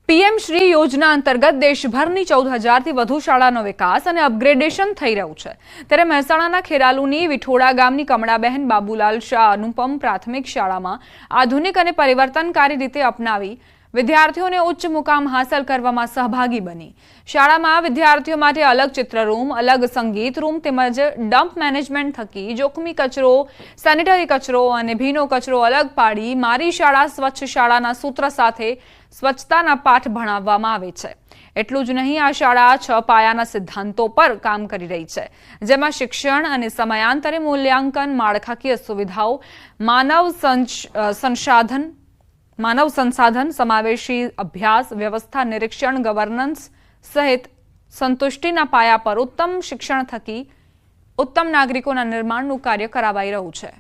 PM Shri યોજના અંતર્ગત દેશભરની 14,000થી વધુ શાળાનો વિકાસ અને અપગ્રેડેશન થઈ રહ્યું છે। ત્યારે મહેસાણાના ખેરાલુની વિઠોડા ગામની કમળાબહેન બાબુલાલ શાહ અનુપમ પ્રાથમિક શાળામાં આધુનિક અને પરિવર્તનકારી રીતે અપનાવી વિદ્યાર્થીઓને ઉચ્ચ મુકામ હાંસલ કરવામાં સહભાગી બની। શાળામાં વિદ્યાર્થીઓ માટે અલગ ચિત્ર રૂમ, અલગ સંગીત રૂમ તેમજ ડમ્પ મેનેજમેન્ટ થકી જોખમી કચરો, સેનિટરી કચરો અને ભીનો કચરો અલગ પાડી મારી શાળા સ્વચ્છ શાળાના સૂત્ર સાથે સ્વચ્છતાના પાઠ ભણાવવામાં આવે છે। એટલું જ નહીં, આ શાળા 6 પાયાના સિદ્ધાંતો પર કામ કરી રહી છે, જેમાં શિક્ષણ અને સમયાંતરે મૂલ્યાંકન, માળખાકીય સુવિધાઓ, માનવ સંસાધન, સમાવેશી અભ્યાસ, વ્યવસ્થા, નિરીક્ષણ, ગવર્નન્સ સહિત સંતુષ્ટિના પાયા પર ઉત્તમ શિક્ષણ થકી ઉત્તમ નાગરિકોના નિર્માણનું કાર્ય કરાવાઈ રહ્યું છે।